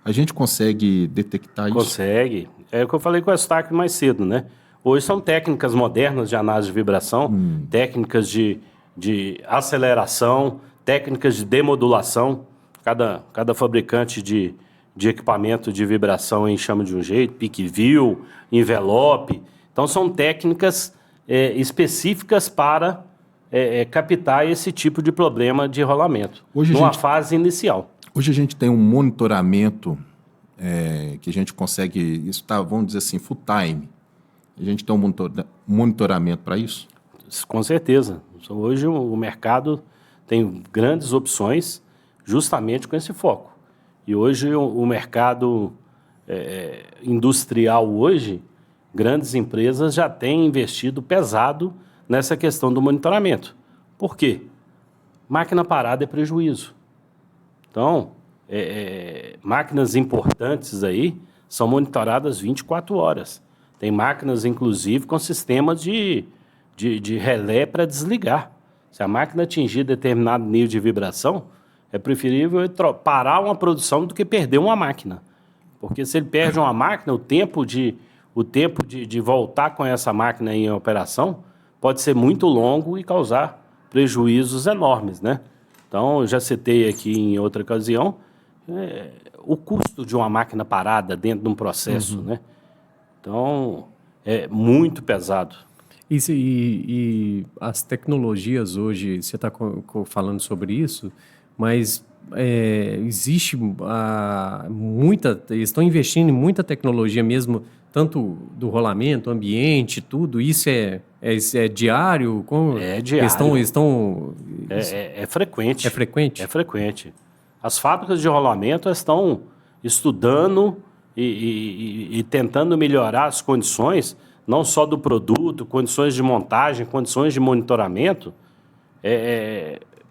a gente consegue detectar isso? Consegue. É o que eu falei com o Eustáquio mais cedo, né? Hoje são técnicas modernas de análise de vibração, técnicas de aceleração, técnicas de demodulação. Cada fabricante de equipamento de vibração chama de um jeito, pique-view, envelope. Então são técnicas específicas para captar esse tipo de problema de rolamento, numa fase inicial. Hoje a gente tem um monitoramento que a gente consegue, vamos dizer assim, full time. A gente tem um monitoramento para isso? Com certeza. Hoje o mercado tem grandes opções justamente com esse foco. E hoje o mercado industrial hoje, grandes empresas já têm investido pesado nessa questão do monitoramento. Por quê? Máquina parada é prejuízo. Então, máquinas importantes aí são monitoradas 24 horas. Tem máquinas, inclusive, com sistema de relé para desligar. Se a máquina atingir determinado nível de vibração, é preferível parar uma produção do que perder uma máquina. Porque se ele perde uma máquina, o tempo de voltar com essa máquina em operação pode ser muito longo e causar prejuízos enormes, né? Então, eu já citei aqui em outra ocasião o custo de uma máquina parada dentro de um processo, né? Então, é muito pesado. E as tecnologias hoje, você está falando sobre isso, mas existe eles estão investindo em muita tecnologia mesmo, tanto do rolamento, ambiente, tudo. Isso é diário? É diário. É frequente? É frequente. As fábricas de rolamento estão estudando e tentando melhorar as condições, não só do produto, condições de montagem, condições de monitoramento,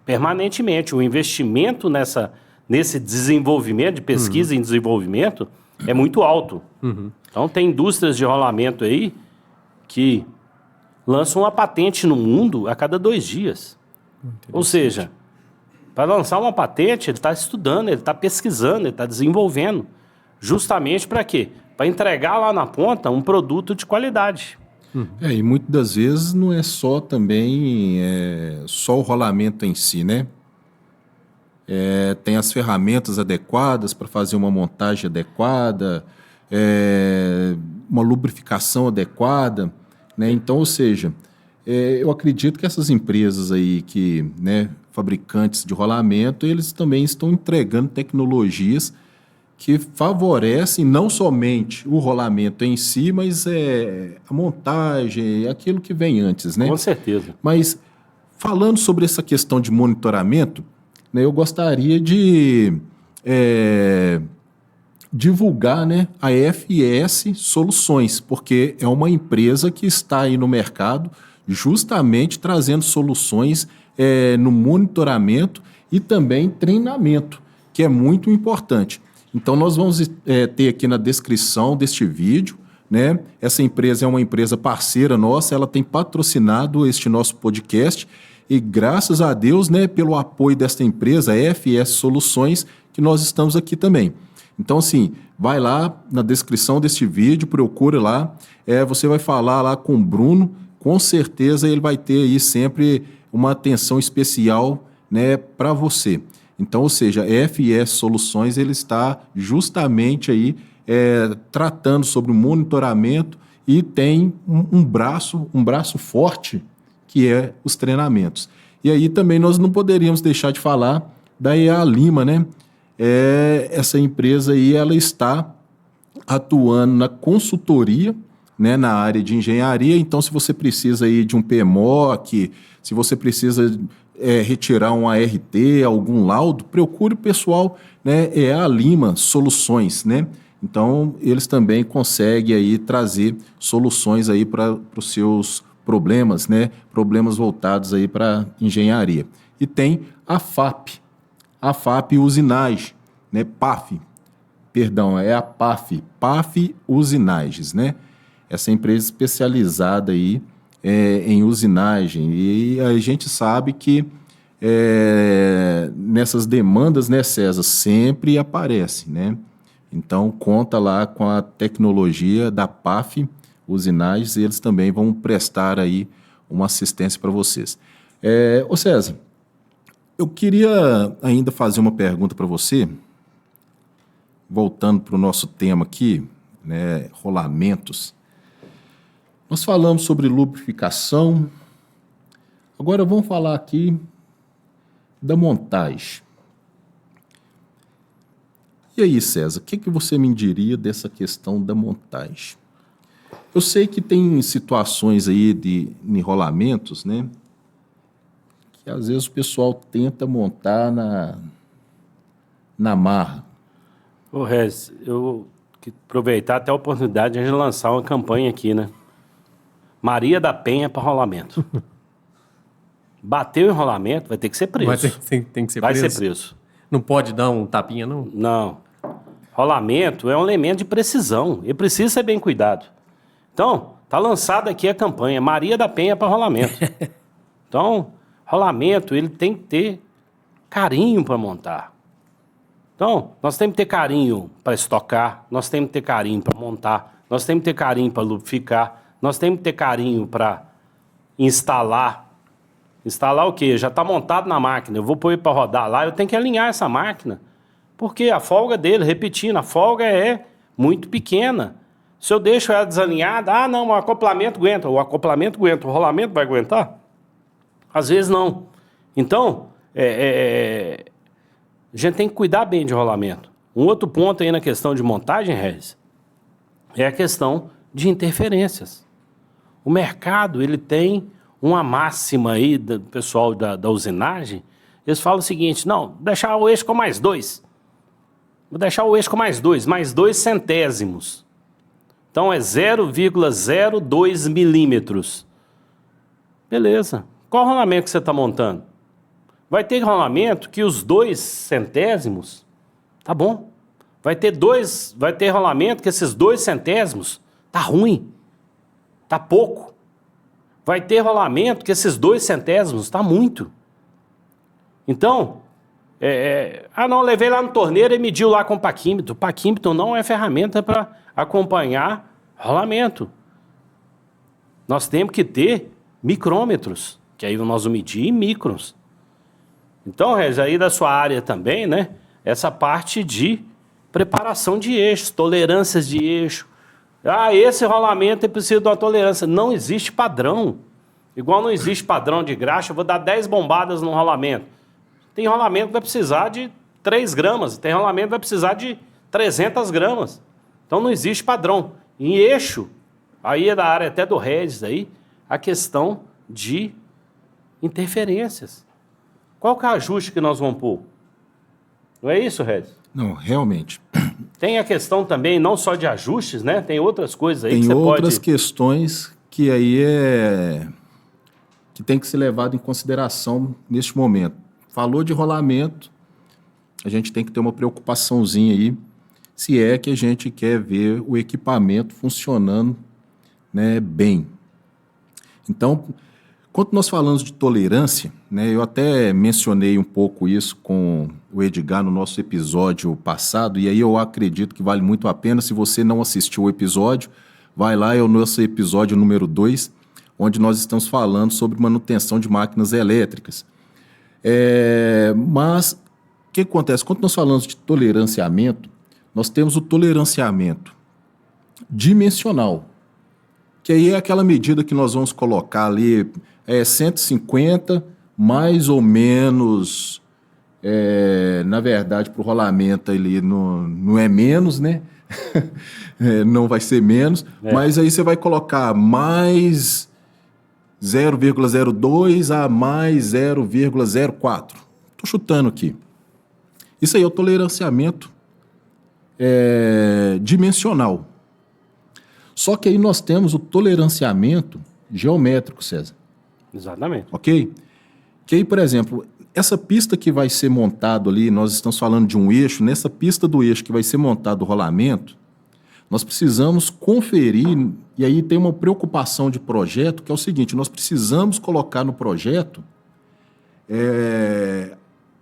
permanentemente. O investimento nesse desenvolvimento, de pesquisa em desenvolvimento, é muito alto. Então, tem indústrias de rolamento aí que lançam uma patente no mundo a cada 2 dias. Ou seja, para lançar uma patente, ele está estudando, ele está pesquisando, ele está desenvolvendo. Justamente para quê? Para entregar lá na ponta um produto de qualidade. E muitas das vezes não é só também só o rolamento em si, né? Tem as ferramentas adequadas para fazer uma montagem adequada, uma lubrificação adequada, né? Então, ou seja, eu acredito que essas empresas aí que, né, fabricantes de rolamento, eles também estão entregando tecnologias que favorecem não somente o rolamento em si, mas a montagem, aquilo que vem antes, né? Com certeza. Mas falando sobre essa questão de monitoramento, né, eu gostaria de divulgar, né, a FS Soluções, porque é uma empresa que está aí no mercado justamente trazendo soluções no monitoramento e também treinamento, que é muito importante. Então, nós vamos ter aqui na descrição deste vídeo, né? Essa empresa é uma empresa parceira nossa, ela tem patrocinado este nosso podcast e graças a Deus, né, pelo apoio desta empresa, FS Soluções, que nós estamos aqui também. Então, assim, vai lá na descrição deste vídeo, procura lá, você vai falar lá com o Bruno, com certeza ele vai ter aí sempre uma atenção especial, né, para você. Então, ou seja, FS Soluções, ele está justamente aí tratando sobre o monitoramento e tem um braço forte, que é os treinamentos. E aí também nós não poderíamos deixar de falar da EA Lima, né? Essa empresa aí, ela está atuando na consultoria, né, na área de engenharia. Então, se você precisa aí de um PMOC, se você precisa retirar um ART, algum laudo, procure o pessoal, né, EA Lima Soluções, né? Então, eles também conseguem aí trazer soluções aí para os seus problemas, né? Problemas voltados aí para engenharia. E tem a FAP Usinagem, né? PAF Usinagens, né? Essa empresa especializada aí em usinagem. E a gente sabe que nessas demandas, né, César, sempre aparece, né? Então, conta lá com a tecnologia da PAF Usinagens e eles também vão prestar aí uma assistência para vocês. Ô César, eu queria ainda fazer uma pergunta para você, voltando para o nosso tema aqui, né, rolamentos. Nós falamos sobre lubrificação, agora vamos falar aqui da montagem. E aí, César, o que você me diria dessa questão da montagem? Eu sei que tem situações aí de enrolamentos, né? Que às vezes o pessoal tenta montar na marra. Ô, Rez, eu quero aproveitar até a oportunidade de a gente lançar uma campanha aqui, né? Maria da Penha para rolamento. Bateu em rolamento, vai ter que ser preso. Tem que ser vai preso? ser preso. Não pode dar um tapinha, não? Não. Rolamento é um elemento de precisão e precisa ser bem cuidado. Então, tá lançada aqui a campanha Maria da Penha para rolamento. Então, rolamento, ele tem que ter carinho para montar. Então, nós temos que ter carinho para estocar, nós temos que ter carinho para montar, nós temos que ter carinho para lubrificar, nós temos que ter carinho para instalar. Instalar o quê? Já está montado na máquina, eu vou pôr ele para rodar lá, eu tenho que alinhar essa máquina. Porque a folga dele, repetindo, a folga é muito pequena. Se eu deixo ela desalinhada, não, o acoplamento aguenta. O acoplamento aguenta, o rolamento vai aguentar? Às vezes não. Então, a gente tem que cuidar bem de rolamento. Um outro ponto aí na questão de montagem, Regis, é a questão de interferências. O mercado, ele tem uma máxima aí do pessoal da usinagem, eles falam o seguinte, não, deixar o eixo com mais 2. Vou deixar o eixo com mais 2 centésimos. Então é 0,02 milímetros. Beleza. Qual rolamento que você está montando? Vai ter rolamento que os 2 centésimos, tá bom. Vai ter rolamento que esses 2 centésimos tá ruim, tá pouco. Vai ter rolamento que esses 2 centésimos tá muito. Então, não, levei lá no torneiro e mediu lá com o paquímetro. O paquímetro não é ferramenta para acompanhar rolamento. Nós temos que ter micrômetros, que aí nós vamos medir em microns. Então, Regis, aí da sua área também, né? Essa parte de preparação de eixos, tolerâncias de eixo. Esse rolamento precisa de uma tolerância. Não existe padrão. Igual não existe padrão de graxa, eu vou dar 10 bombadas no rolamento. Tem rolamento que vai precisar de 3 gramas, tem rolamento que vai precisar de 300 gramas. Então não existe padrão. Em eixo, aí é da área até do Regis aí, a questão de interferências. Qual que é o ajuste que nós vamos pôr? Não é isso, Regis? Não, realmente. Tem a questão também, não só de ajustes, né? Tem outras coisas aí Tem que você outras pode... questões que aí que tem que ser levado em consideração neste momento. Falou de rolamento, a gente tem que ter uma preocupaçãozinha aí, se é que a gente quer ver o equipamento funcionando, né, bem. Então, quando nós falamos de tolerância, né, eu até mencionei um pouco isso com o Edgar no nosso episódio passado, e aí eu acredito que vale muito a pena. Se você não assistiu o episódio, vai lá, é o nosso episódio número 2, onde nós estamos falando sobre manutenção de máquinas elétricas. Mas o que acontece? Quando nós falamos de toleranciamento, nós temos o toleranciamento dimensional, que aí é aquela medida que nós vamos colocar ali, 150 mais ou menos, na verdade, para o rolamento ali não é menos, né? Não vai ser menos, mas aí você vai colocar mais 0,02 a mais 0,04. Estou chutando aqui. Isso aí é o toleranciamento dimensional. Só que aí nós temos o toleranciamento geométrico, César. Exatamente. Ok? Que aí, por exemplo, essa pista que vai ser montado ali, nós estamos falando de um eixo, nessa pista do eixo que vai ser montado o rolamento, nós precisamos conferir, e aí tem uma preocupação de projeto, que é o seguinte, nós precisamos colocar no projeto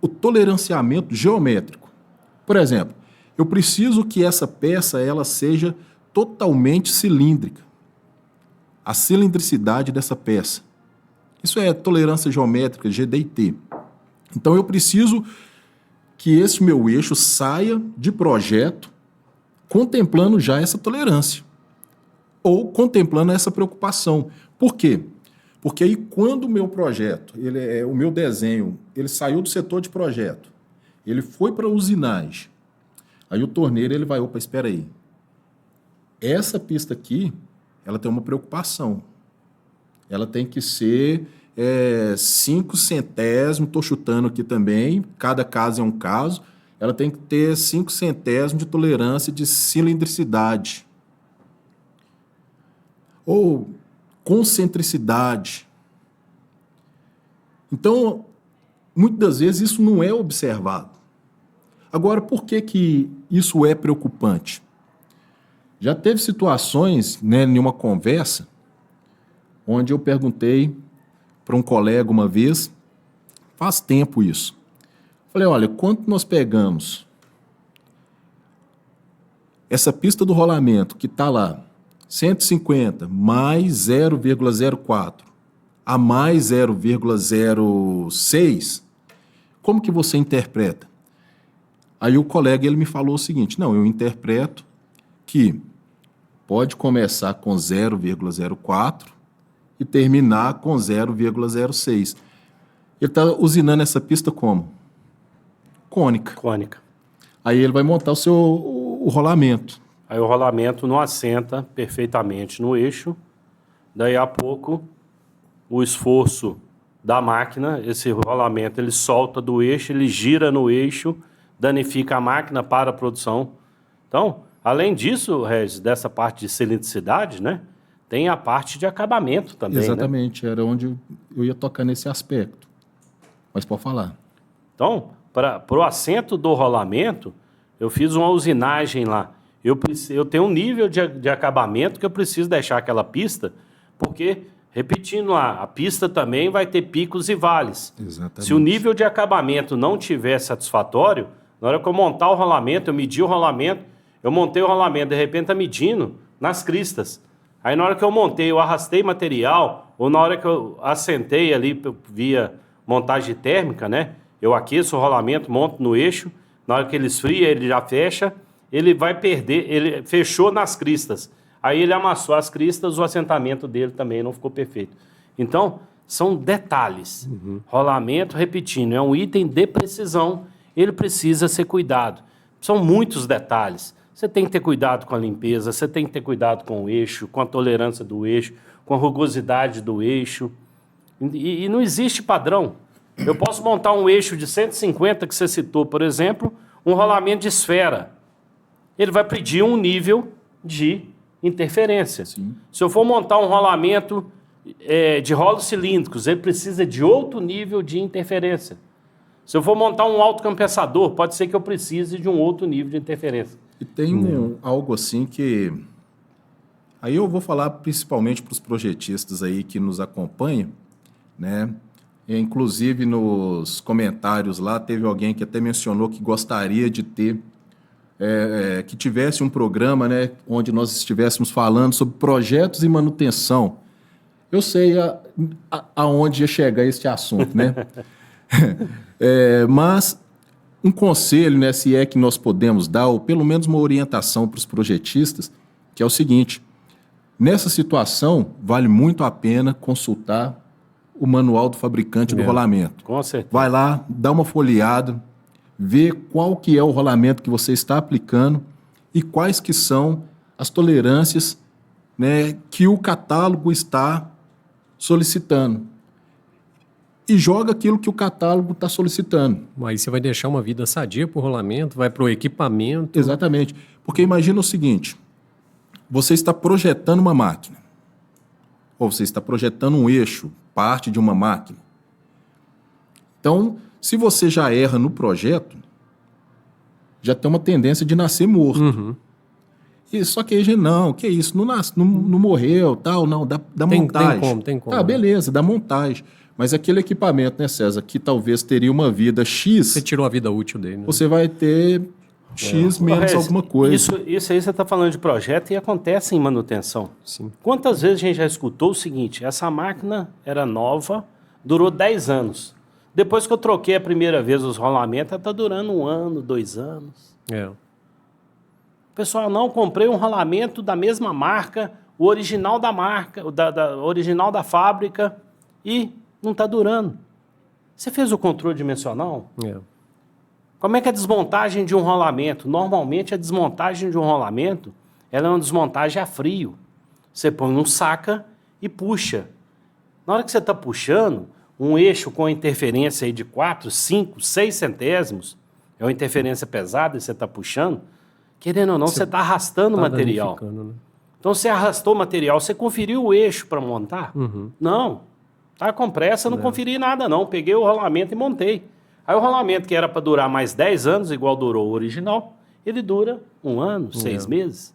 o toleranciamento geométrico. Por exemplo, eu preciso que essa peça ela seja totalmente cilíndrica. A cilindricidade dessa peça. Isso é tolerância geométrica, GDT. Então eu preciso que esse meu eixo saia de projeto contemplando já essa tolerância. Ou contemplando essa preocupação. Por quê? Porque aí quando o meu projeto, o meu desenho, ele saiu do setor de projeto, ele foi para a usinagem, aí o torneiro ele vai, opa, espera aí. Essa pista aqui, ela tem uma preocupação. Ela tem que ser 5 centésimos, estou chutando aqui também, cada caso é um caso, ela tem que ter 5 centésimos de tolerância de cilindricidade. Ou concentricidade. Então, muitas das vezes isso não é observado. Agora, por que isso é preocupante? Já teve situações, né, em uma conversa, onde eu perguntei para um colega uma vez, faz tempo isso. Falei, olha, quanto nós pegamos essa pista do rolamento que está lá, 150 mais 0,04 a mais 0,06, como que você interpreta? Aí o colega ele me falou o seguinte, não, eu interpreto que pode começar com 0,04 e terminar com 0,06. Ele está usinando essa pista como? Cônica. Cônica. Aí ele vai montar o rolamento. Aí o rolamento não assenta perfeitamente no eixo. Daí a pouco, o esforço da máquina, esse rolamento, ele solta do eixo, ele gira no eixo, danifica a máquina para a produção. Então, além disso, Regis, dessa parte de cilindricidade, né, tem a parte de acabamento também. Exatamente, né? Era onde eu ia tocar nesse aspecto. Mas pode falar. Então, para o assento do rolamento, eu fiz uma usinagem lá. Eu tenho um nível de acabamento que eu preciso deixar aquela pista, porque, repetindo lá, a pista também vai ter picos e vales. Exatamente. Se o nível de acabamento não tiver satisfatório, na hora que eu montar o rolamento, eu medi o rolamento, eu montei o rolamento, de repente está medindo nas cristas. Aí na hora que eu montei, eu arrastei material, ou na hora que eu assentei ali via montagem térmica, né? Eu aqueço o rolamento, monto no eixo, na hora que ele esfria, ele já fecha, ele vai perder, ele fechou nas cristas. Aí ele amassou as cristas, o assentamento dele também não ficou perfeito. Então, são detalhes. Rolamento, repetindo, é um item de precisão, ele precisa ser cuidado. São muitos detalhes. Você tem que ter cuidado com a limpeza, você tem que ter cuidado com o eixo, com a tolerância do eixo, com a rugosidade do eixo. E não existe padrão. Eu posso montar um eixo de 150 que você citou, por exemplo, um rolamento de esfera. Ele vai pedir um nível de interferência. Sim. Se eu for montar um rolamento de rolos cilíndricos, ele precisa de outro nível de interferência. Se eu for montar um autocompensador, pode ser que eu precise de um outro nível de interferência. E tem algo assim que... Aí eu vou falar principalmente para os projetistas aí que nos acompanham, né? Inclusive nos comentários lá, teve alguém que até mencionou que gostaria de ter, que tivesse um programa, né, onde nós estivéssemos falando sobre projetos e manutenção. Eu sei aonde ia chegar este assunto, né? Mas um conselho, né, se é que nós podemos dar, ou pelo menos uma orientação para os projetistas, que é o seguinte: nessa situação, vale muito a pena consultar o manual do fabricante do rolamento. Com certeza. Vai lá, dá uma folheada, vê qual que é o rolamento que você está aplicando e quais que são as tolerâncias, né, que o catálogo está solicitando. E joga aquilo que o catálogo está solicitando. Aí você vai deixar uma vida sadia para o rolamento, vai para o equipamento. Exatamente. Porque imagina o seguinte: você está projetando uma máquina, ou você está projetando um eixo, parte de uma máquina. Então, se você já erra no projeto, já tem uma tendência de nascer morto. E só que aí, não, que isso, não morreu, tal, não, da montagem. Tem como. Tá, beleza, da montagem. Mas aquele equipamento, né, César, que talvez teria uma vida X... Você tirou a vida útil dele, né? Você vai ter X menos alguma coisa. Isso aí você está falando de projeto e acontece em manutenção. Sim. Quantas vezes a gente já escutou o seguinte: essa máquina era nova, durou 10 anos. Depois que eu troquei a primeira vez os rolamentos, ela está durando 1 ano, 2 anos. Pessoal, não, comprei um rolamento da mesma marca, o original da marca, original da fábrica, e não está durando. Você fez o controle dimensional? Como é que é a desmontagem de um rolamento? Normalmente, a desmontagem de um rolamento, ela é uma desmontagem a frio. Você põe num saca e puxa. Na hora que você está puxando, um eixo com interferência aí de 4, 5, 6 centésimos, é uma interferência pesada e você está puxando, querendo ou não, você está arrastando o material. Né? Então, você arrastou o material, você conferiu o eixo para montar? Não. Tá com pressa, não conferi nada não. Peguei o rolamento e montei. Aí o rolamento que era para durar mais 10 anos, igual durou o original, ele dura 1 ano, 6 meses.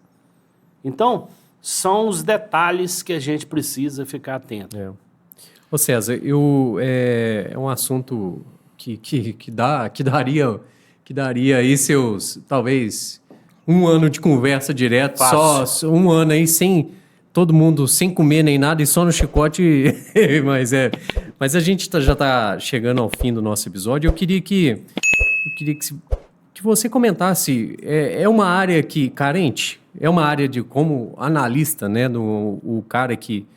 Então, são os detalhes que a gente precisa ficar atento. Ô César, é um assunto que daria aí seus, talvez, 1 ano de conversa direto, Fácil. só 1 ano aí sem todo mundo sem comer nem nada e só no chicote, mas a gente já está chegando ao fim do nosso episódio. Eu queria que você comentasse, é uma área carente, é uma área de como analista, né, o cara que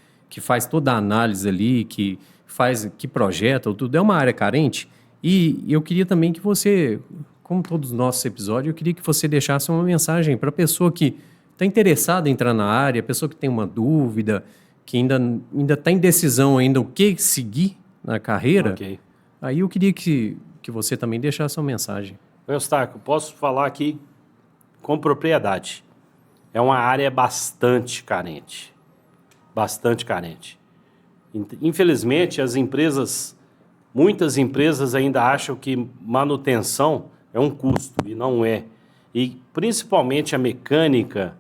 faz toda a análise ali, que projeta tudo, é uma área carente. E eu queria também que você, como todos os nossos episódios, eu queria que você deixasse uma mensagem para a pessoa que está interessada em entrar na área, a pessoa que tem uma dúvida, que ainda está em decisão ainda o que seguir na carreira. Aí eu queria que você também deixasse uma mensagem. Eustáquio, posso falar aqui com propriedade. É uma área bastante carente. Bastante carente. Infelizmente, muitas empresas ainda acham que manutenção é um custo, e não é. E principalmente a mecânica,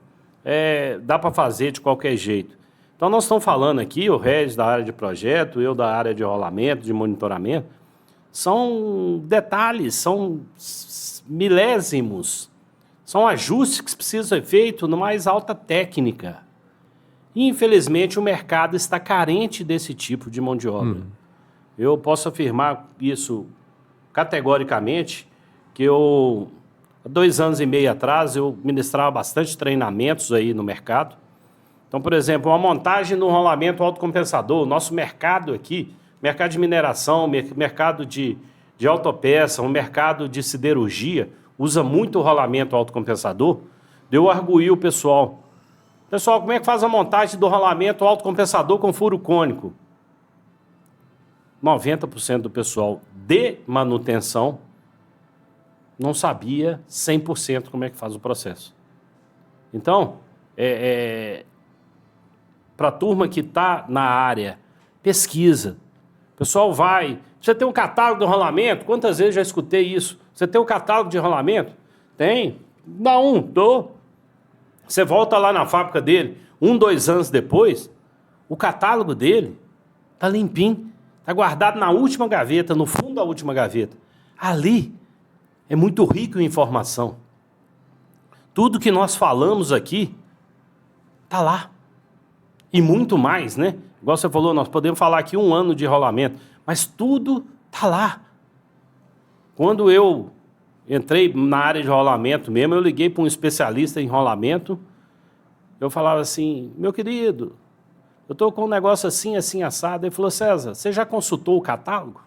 dá para fazer de qualquer jeito. Então, nós estamos falando aqui, o Regis da área de projeto, eu da área de rolamento, de monitoramento, são detalhes, são milésimos, são ajustes que precisam ser feitos na mais alta técnica. E, infelizmente, o mercado está carente desse tipo de mão de obra. Eu posso afirmar isso categoricamente, que há 2 anos e meio atrás, eu ministrava bastante treinamentos aí no mercado. Então, por exemplo, uma montagem no rolamento autocompensador, o nosso mercado aqui, mercado de mineração, mercado de autopeça, um mercado de siderurgia, usa muito o rolamento autocompensador. Eu arguí o pessoal. Pessoal, como é que faz a montagem do rolamento autocompensador com furo cônico? 90% do pessoal de manutenção não sabia 100% como é que faz o processo. Então, para a turma que está na área, pesquisa. O pessoal vai... Você tem um catálogo de rolamento? Quantas vezes já escutei isso? Você tem um catálogo de rolamento? Tem. Dá dou. Você volta lá na fábrica dele, 2 anos depois, o catálogo dele está limpinho, está guardado na última gaveta, no fundo da última gaveta. Ali é muito rico em informação. Tudo que nós falamos aqui está lá. E muito mais, né? Igual você falou, nós podemos falar aqui 1 ano de rolamento, mas tudo está lá. Quando eu entrei na área de rolamento mesmo, eu liguei para um especialista em rolamento, eu falava assim, meu querido, eu estou com um negócio assim, assim, assado. Ele falou, César, você já consultou o catálogo?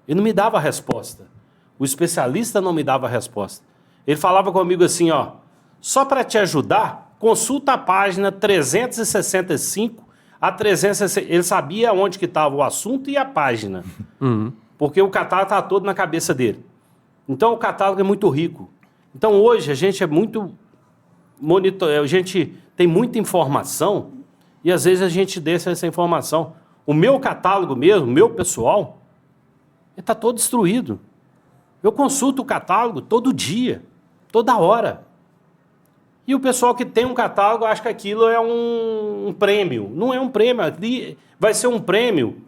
Ele não me dava a resposta. O especialista não me dava a resposta. Ele falava comigo assim, ó, só para te ajudar, consulta a página 365 a 360. Ele sabia onde que estava o assunto e a página. Porque o catálogo está todo na cabeça dele. Então, o catálogo é muito rico. Então, hoje, a gente a gente tem muita informação e, às vezes, a gente deixa essa informação. O meu catálogo mesmo, o meu pessoal, está todo destruído. Eu consulto o catálogo todo dia, toda hora. E o pessoal que tem um catálogo acha que aquilo é um prêmio. Não é um prêmio. Vai ser um prêmio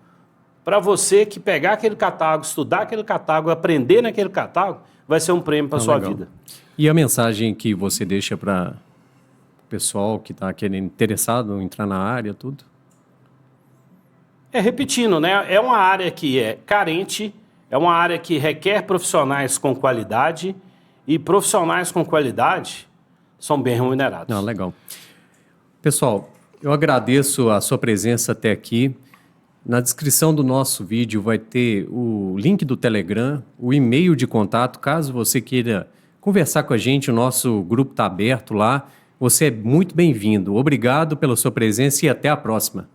para você que pegar aquele catálogo, estudar aquele catálogo, aprender naquele catálogo, vai ser um prêmio para a sua vida. E a mensagem que você deixa para o pessoal que está querendo interessado em entrar na área, tudo? Repetindo, né? É uma área que é carente, é uma área que requer profissionais com qualidade, e profissionais com qualidade são bem remunerados. Legal. Pessoal, eu agradeço a sua presença até aqui. Na descrição do nosso vídeo vai ter o link do Telegram, o e-mail de contato, caso você queira conversar com a gente, o nosso grupo está aberto lá. Você é muito bem-vindo. Obrigado pela sua presença e até a próxima.